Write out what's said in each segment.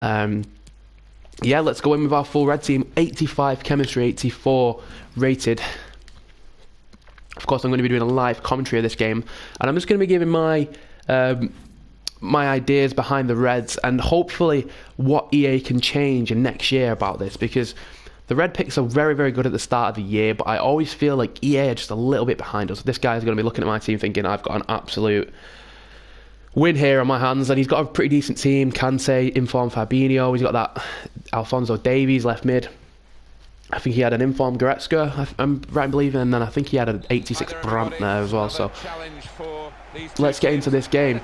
Yeah, let's go in with our full red team. 85 chemistry, 84 rated. Of course, I'm going to be doing a live commentary of this game, and I'm just going to be giving my ideas behind the Reds and hopefully what EA can change in next year about this, because the red picks are very, very good at the start of the year, but I always feel like EA are just a little bit behind us. This guy's going to be looking at my team thinking I've got an absolute win here on my hands, and he's got a pretty decent team. Kante, informed Fabinho, he's got that Alphonso Davies left mid. I think he had an informed Goretzka, I'm right in believing, and then I think he had an 86 Brandt there as well. So let's get into this game.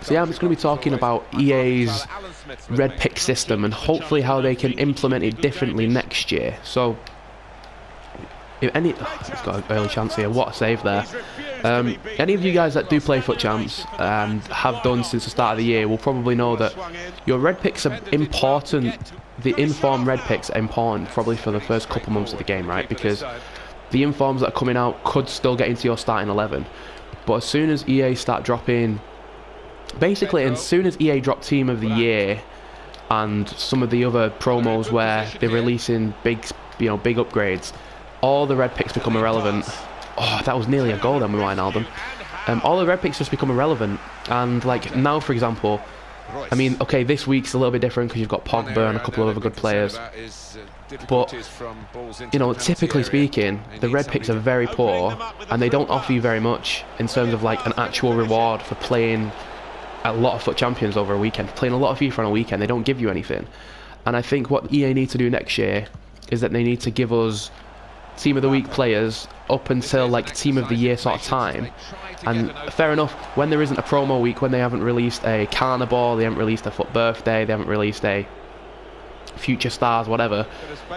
So yeah, I'm just going to be talking about EA's red pick system and hopefully how they can implement it differently next year. So if any, he's got an early chance here. What a save there. Any of you guys that do play Foot Champs and have done since the start of the year will probably know that your red picks are important. The informed red picks are important probably for the first couple months of the game, right? Because the informs that are coming out could still get into your starting 11. But as soon as EA start dropping, basically as soon as EA drop Team of the Year and some of the other promos where they're releasing big upgrades, all the red picks become irrelevant. Oh, that was nearly a goal then with Wijnaldum. All the red picks just become irrelevant. And like now, for example, I mean, okay, this week's a little bit different because you've got Pogba and a couple of other good players. But, you know, typically speaking, the red picks are very poor and they don't offer you very much in terms of like an actual reward for playing a lot of Foot Champions over a weekend. Playing a lot of FIFA on a weekend, they don't give you anything. And I think what EA need to do next year is that they need to give us Team of the Week players up until like Team of the Year sort of time. And fair enough, when there isn't a promo week, when they haven't released a Carnival, they haven't released a Foot Birthday, they haven't released a Future Stars, whatever,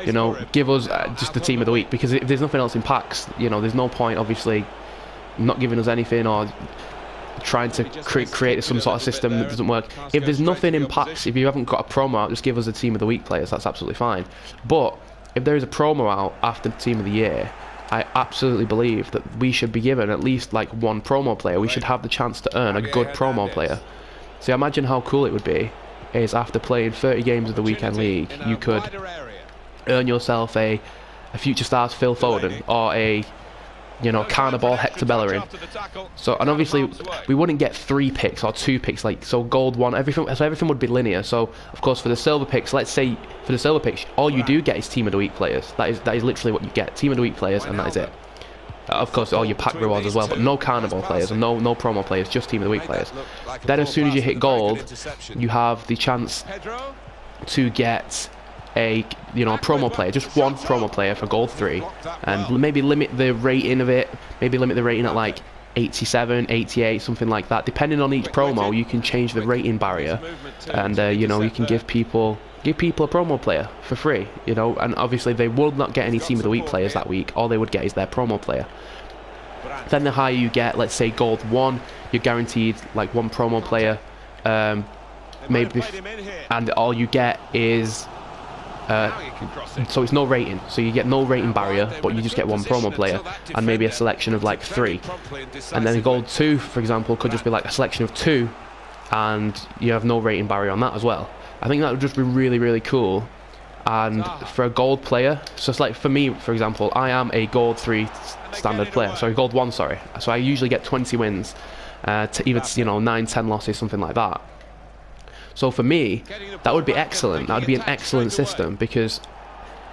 you know, give us just the Team of the Week. Because if there's nothing else in packs, you know, there's no point obviously not giving us anything or trying to create some sort of system that doesn't work. If there's nothing in packs, if you haven't got a promo out, just give us a Team of the Week players, that's absolutely fine. But if there is a promo out after Team of the Year, I absolutely believe that we should be given at least like one promo player. We should have the chance to earn a good promo player. So imagine how cool it would be is after playing 30 games of the weekend league, you could earn yourself a Future Stars Phil Foden or a, you know, Carnival Hector Bellerin. So, and obviously we wouldn't get 3 picks or 2 picks, like, so gold one, everything would be linear. So of course for the silver picks, let's say for the silver picks, all you do get is Team of the Week players. That is literally what you get, Team of the Week players, and that is it. Of course all your pack rewards as well, but no Carnival players and no promo players, just Team of the Week players. Then as soon as you hit gold, you have the chance to get a promo player, just one promo player for gold 3, and maybe limit the rating of it, maybe limit the rating at like 87, 88, something like that. Depending on each promo, you can change the rating barrier, and you know, you can give people a promo player for free, you know. And obviously they will not get any Team of the Week players that week. All they would get is their promo player. Then the higher you get, let's say gold 1, you're guaranteed like one promo player, maybe, and all you get is so it's no rating, so you get no rating barrier, but you just get one promo player and maybe a selection of like 3. And then gold 2, for example, could just be like a selection of 2 and you have no rating barrier on that as well. I think that would just be really, really cool. And for a gold player, so it's like for me, for example, I am a gold 3 standard player, sorry, gold 1, sorry, so I usually get 20 wins to either, you know, 9-10 losses, something like that. So for me, that would be excellent. That would be an excellent system, because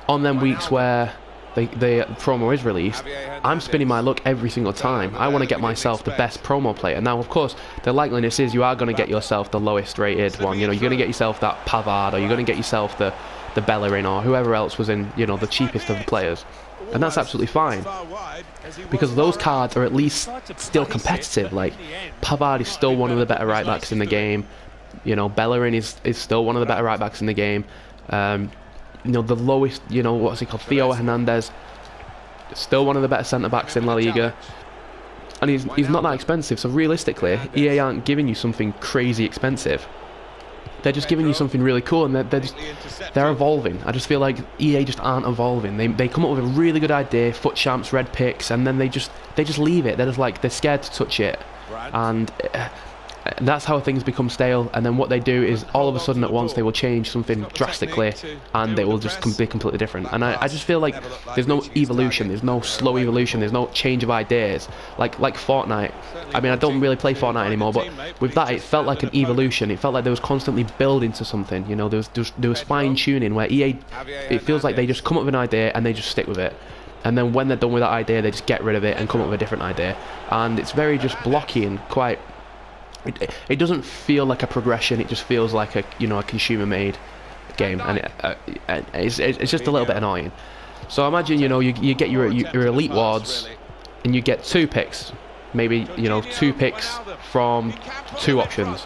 on them weeks where the promo is released, I'm spinning my luck every single time. I want to get myself the best promo player. Now, of course, the likeliness is you are going to get yourself the lowest rated one. You know, you're going to get yourself that Pavard, or you're going to get yourself the Bellerin, or whoever else was in, you know, the cheapest of the players. And that's absolutely fine, because those cards are at least still competitive. Like, Pavard is still one of the better right backs in the game. You know, Bellerin is still one of the better right backs in the game. You know, the lowest, you know, what's he called, Theo Hernandez, still one of the better centre backs in La Liga, and he's not that expensive. So realistically, EA aren't giving you something crazy expensive. They're just giving you something really cool, and they're evolving. I just feel like EA just aren't evolving. They come up with a really good idea, Foot Champs, red picks, and then they just leave it. They're just like, they're scared to touch it, and And that's how things become stale, and then what they do is all of a sudden at once they will change something drastically and they will just be completely different. And I just feel like there's no evolution, there's no slow evolution, there's no change of ideas like Fortnite. I mean, I don't really play Fortnite anymore, but with that it felt like an evolution. It felt like there was constantly building to something, you know. There was fine tuning, where EA, it feels like they just come up with an idea and they just stick with it. And then when they're done with that idea, they just get rid of it and come up with a different idea. And it's very just blocky and quite... It doesn't feel like a progression. It just feels like a consumer-made game, and it's just a little bit annoying. So imagine you get your elite wards, and you get 2 picks, maybe 2 picks from 2 options.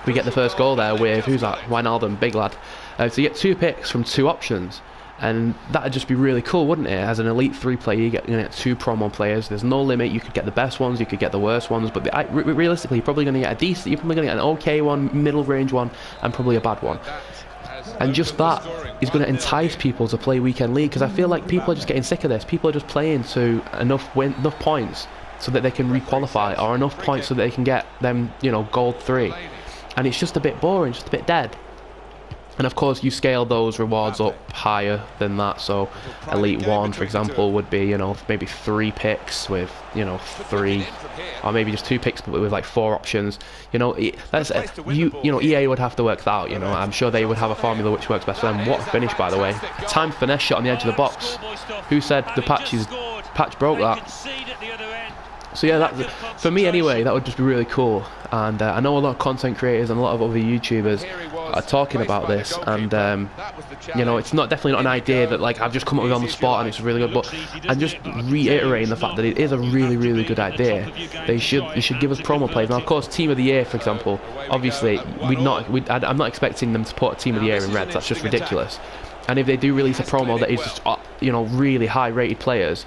We get the first goal there with, who's that? Wijnaldum, big lad. So you get 2 picks from 2 options. And that'd just be really cool, wouldn't it? As an Elite 3 player, you get 2 promo players. There's no limit. You could get the best ones, you could get the worst ones, but realistically, you're probably going to get a decent. You're probably going to get an okay one, middle range one, and probably a bad one. And just that is going to entice people to play Weekend League, because I feel like people are just getting sick of this. People are just playing to enough points so that they can re-qualify, or enough points so that they can get them, gold 3. And it's just a bit boring, just a bit dead. And of course you scale those rewards up higher than that, so Elite 1 for example would be maybe 3 picks with 3, or maybe just 2 picks but with like 4 options. That's EA would have to work that out. I'm sure they would have a formula which works best for them. What a finish, by the way. Time finesse shot on the edge of the box. Who said the patch broke that? So yeah, that, for me anyway, that would just be really cool. And I know a lot of content creators and a lot of other YouTubers are talking about this, and it's definitely not an idea that like I've just come up with on the spot and it's really good, but I'm just reiterating the fact that it is a really, really good idea. They should give us promo plays. Now of course, Team of the Year for example, obviously I'm not expecting them to put a Team of the Year in Reds. That's just ridiculous. And if they do release a promo that is just really high rated players,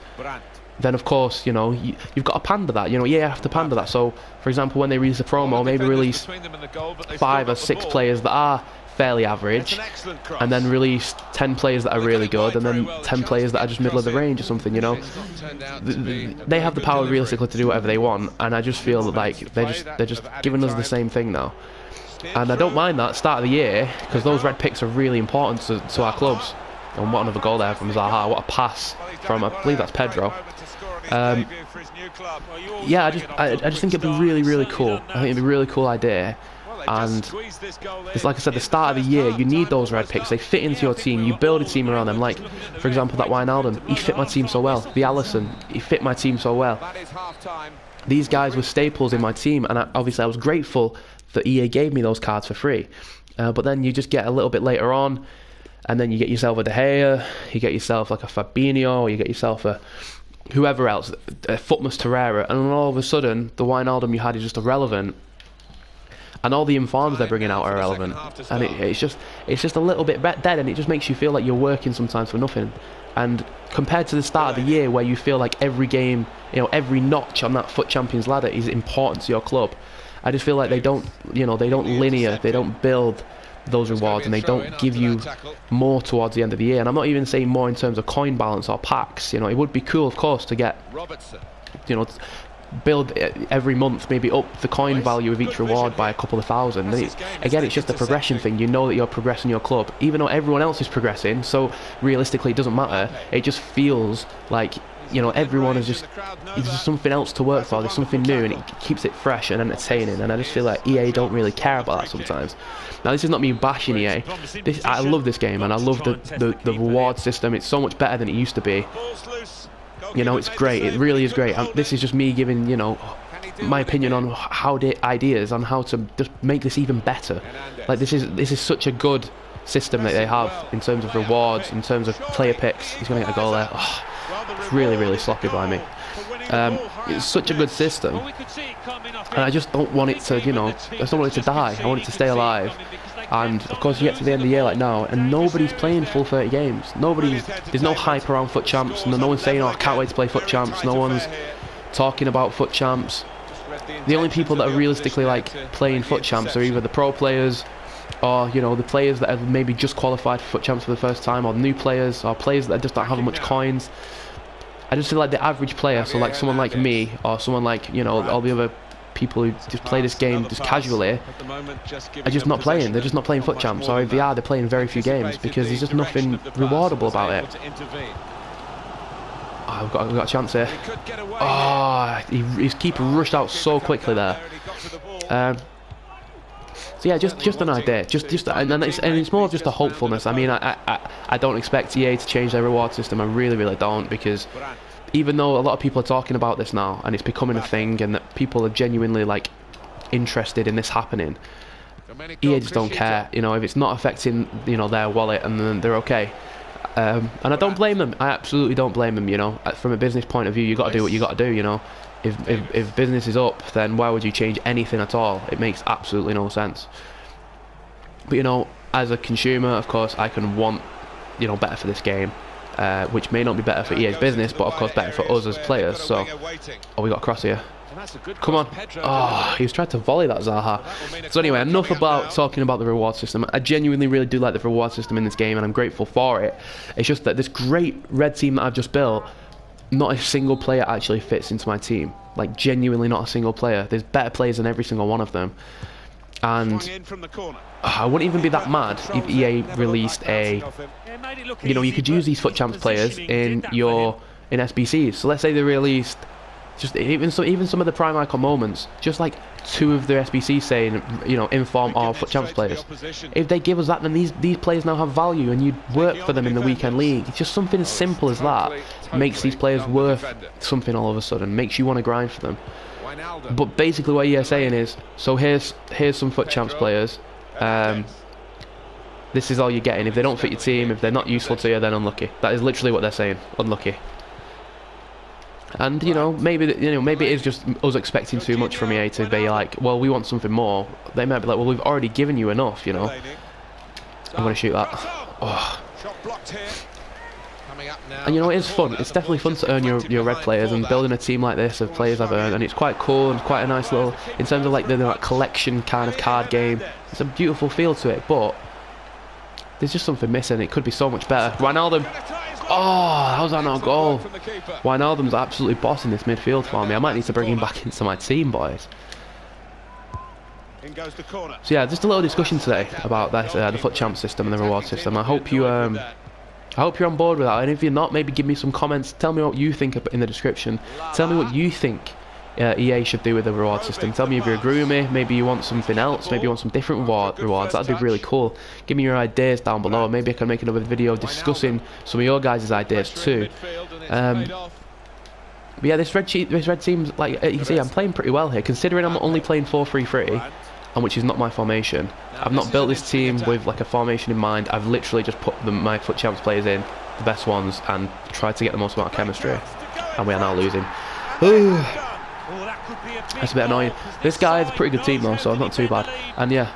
then of course you've got to pander that. You have to pander that. So for example, when they release a promo, maybe release 5 or 6 players that are fairly average, and then release 10 players that are really good, and then 10 players that are just middle of the range or something. They have the power realistically to do whatever they want, and I just feel that like they're just giving us the same thing now. And I don't mind that start of the year, because those red picks are really important to our clubs. And what another goal there from Zaha! What a pass from, I believe that's Pedro. Yeah, I just think it'd be really, really cool. I think it'd be a really cool idea. And it's like I said, the start of the year, you need those red picks. They fit into your team. You build a team around them. Like, for example, that Wijnaldum, he fit my team so well. The Alisson, he fit my team so well. These guys were staples in my team, and obviously I was grateful that EA gave me those cards for free. But then you just get a little bit later on, and then you get yourself a De Gea, you get yourself like a Fabinho, or you get yourself a whoever else, Footmas Torreira, and then all of a sudden the Wijnaldum you had is just irrelevant, and all the informs they're bringing out are irrelevant, and it's just a little bit dead, and it just makes you feel like you're working sometimes for nothing. And compared to the start of the year, where you feel like every game, every notch on that FUT Champions ladder is important to your club, I just feel like they don't build those rewards, and they don't give you more towards the end of the year. And I'm not even saying more in terms of coin balance or packs. It would be cool of course to get build every month, maybe up the coin value of each reward by a couple of thousand. Again, it's just a progression thing. That you're progressing your club, even though everyone else is progressing, so realistically it doesn't matter. It just feels like everyone is just something else to work for. There's something new, and it keeps it fresh and entertaining. And I just feel like EA don't really care about that sometimes. Now, this is not me bashing EA. I love this game, and I love the reward system. It's so much better than it used to be. It's great. It really is great. This is just me giving my opinion on ideas on how to just make this even better. Like this is such a good system that they have in terms of rewards, in terms of player picks. He's going to get a goal there. Oh, it's really, really sloppy by me. It's such a good system, and I just don't want it to, I just don't want it to die. I want it to stay alive. And of course, you get to the end of the year like now, and nobody's playing full 30 games. There's no hype around FUT Champs. No one's saying, "Oh, I can't wait to play FUT Champs." No one's talking about FUT Champs. The only people that are realistically like playing FUT Champs are either the pro players, or the players that have maybe just qualified for FUT Champs for the first time, or new players, or players that just don't have much coins. I just feel like the average player, so like someone like me, or someone like all the other people who just play this game just casually are just not playing. They're just not playing FUT Champs, or if they are, they're playing very few games because there's just nothing rewardable about it. Oh, we've got a chance here. Oh, his keeper rushed out so quickly there. So yeah, just an idea, and it's more of just a hopefulness. I mean, I don't expect EA to change their reward system. I really don't, because even though a lot of people are talking about this now and it's becoming a thing and that people are genuinely like interested in this happening, EA just don't care. You know, if it's not affecting, you know, their wallet, and then they're okay. And I don't blame them. I absolutely don't blame them. You know, from a business point of view, you got to do what you got to do. You know. If business is up, then why would you change anything at all? It makes absolutely no sense. But you know, as a consumer, of course, I can want, you know, better for this game, which may not be better for EA's business, but of course better for us as players. So, oh, we got a cross here. Come on. Oh, he was trying to volley that, Zaha. So anyway, enough about talking about the reward system. I genuinely really do like the reward system in this game, and I'm grateful for it. It's just that this great red team that I've just built, not a single player actually fits into my team. Like, genuinely not a single player. There's better players than every single one of them. And I wouldn't even be that mad if EA released a... You know, you could use these FUT Champs players in SBCs. So let's say they released just even some of the Prime Icon moments, just like 2 of the SBCs saying, you know, inform our FUT Champs players. If they give us that, then these players now have value, and you'd work for them in the weekend league. It's just something as simple as that makes these players worth something all of a sudden, makes you want to grind for them. But basically what you're saying is, so here's some FUT Champs players. This is all you're getting. If they don't fit your team, if they're not useful to you, then unlucky. That is literally what they're saying. Unlucky. And you know, maybe it is just us expecting too much from EA to be like, well, we want something more. They might be like, well, we've already given you enough, you know. I'm gonna shoot that. Oh. And you know, it is fun. It's definitely fun to earn your red players, and building a team like this of players I've earned, and it's quite cool and quite a nice little, in terms of like the like, collection kind of card game. It's a beautiful feel to it, but there's just something missing. It could be so much better. Wijnaldum. Oh, how's that not a goal? Wijnaldum's absolutely bossing this midfield for me. I might need to bring him back into my team, boys. So yeah, just a little discussion today about this, the FUT Champ system and the reward system. I hope you're on board with that, and if you're not, maybe give me some comments. Tell me what you think in the description. Tell me what you think EA should do with the reward system. Tell me if you agree with me. Maybe you want something else. Maybe you want some different rewards. That'd be really cool. Give me your ideas down below. Maybe I can make another video discussing some of your guys' ideas too. But yeah, this red team's, like you can see, I'm playing pretty well here, considering I'm only playing 4-3-3, and which is not my formation. I've not built this team with like a formation in mind. I've literally just put my FUT Champs players in, the best ones, and tried to get the most amount of chemistry. And we are now losing. That's a bit annoying. This guy is a pretty good team though, so not too bad. And yeah,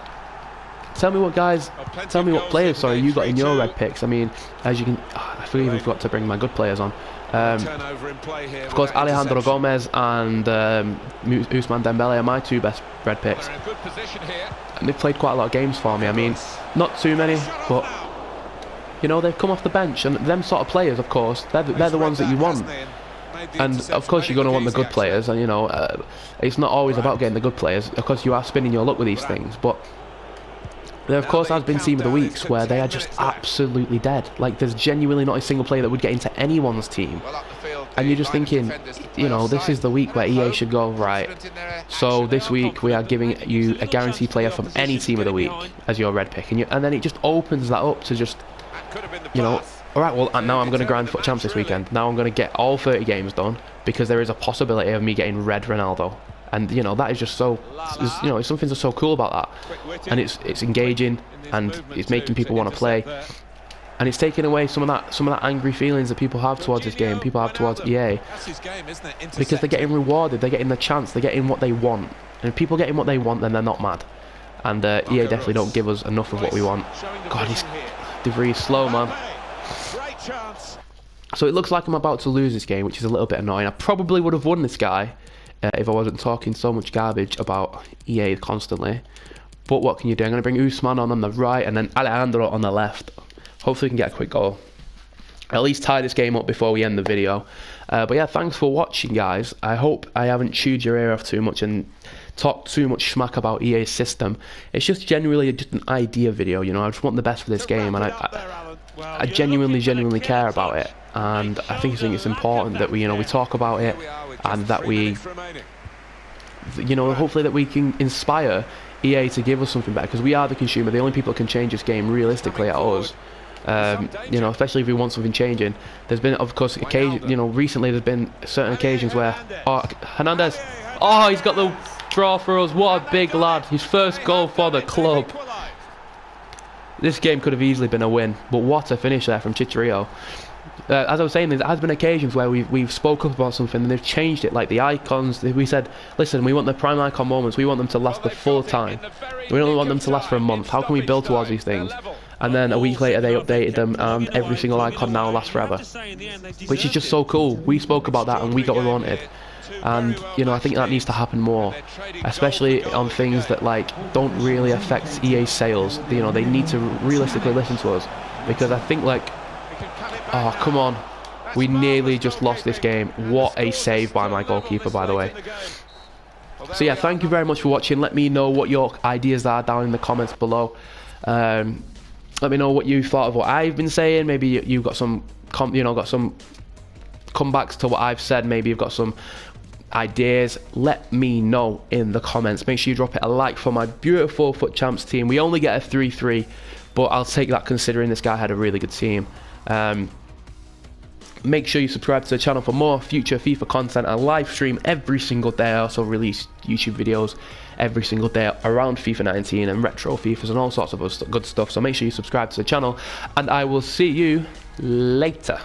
tell me what players, sorry, you got in your red picks. I mean, as you can, I even forgot to bring my good players on. Of course, Alejandro Gomez and Ousmane Dembele are my 2 best red picks. And they've played quite a lot of games for me. I mean, not too many, but you know, they've come off the bench, and them sort of players, of course, they're the ones that you want. And of course you're going to want the good players, and you know, it's not always about getting the good players. Of course you are spinning your luck with these things, but there of course has been team of the weeks where they are just absolutely dead. Like, there's genuinely not a single player that would get into anyone's team, and you're just thinking, you know, this is the week where EA should go, right, so this week we are giving you a guaranteed player from any team of the week as your red pick, and then it just opens that up to just, you know, alright, well, now I'm going to grind FUT Champs this weekend. Now I'm going to get all 30 games done, because there is a possibility of me getting red Ronaldo. And, you know, that is just so, you know, something that's so cool about that. And it's engaging, and it's making people want to play. And it's taking away some of that angry feelings that people have towards this game, people have towards EA. Because they're getting rewarded, they're getting the chance, they're getting what they want. And if people are getting what they want, then they're not mad. And EA definitely don't give us enough of what we want. God, he's De Vries slow, man. So it looks like I'm about to lose this game, which is a little bit annoying. I probably would have won this guy if I wasn't talking so much garbage about EA constantly. But what can you do? I'm going to bring Ousmane on the right, and then Alejandro on the left. Hopefully we can get a quick goal. At least tie this game up before we end the video. But yeah, thanks for watching, guys. I hope I haven't chewed your ear off too much and talk too much smack about EA's system. It's just genuinely just an idea video, you know. I just want the best for this game, and I genuinely care about it, and I think it's important that we talk about it, and that we, hopefully that we can inspire EA to give us something better, because we are the consumer. The only people that can change this game realistically are us. Especially if we want something changing. There's been, of course, recently there's been certain occasions where, Hernandez, he's got the draw for us. What a big lad! His first goal for the club. This game could have easily been a win, but what a finish there from Chicharito. As I was saying, there has been occasions where we've spoke up about something and they've changed it, like the icons. We said, listen, we want the prime icon moments, we want them to last the full time. We don't want them to last for a month. How can we build towards these things? And then a week later they updated them, and every single icon now lasts forever, which is just so cool. We spoke about that and we got what we wanted, and I think that needs to happen more, especially on things that don't really affect EA sales. They need to realistically listen to us, because I think oh come on, we nearly just lost this game. What a save by my goalkeeper, by the way. So yeah, thank you very much for watching. Let me know what your ideas are down in the comments below. Let me know what you thought of what I've been saying. Maybe you've got some got some comebacks to what I've said. Maybe you've got some ideas. Let me know in the comments. Make sure you drop it a like for my beautiful FUT Champs team. We only get a 3-3, but I'll take that considering this guy had a really good team. Make sure you subscribe to the channel for more future FIFA content. I live stream every single day. I also release YouTube videos every single day around FIFA 19 and retro FIFAs and all sorts of good stuff. So make sure you subscribe to the channel, and I will see you later.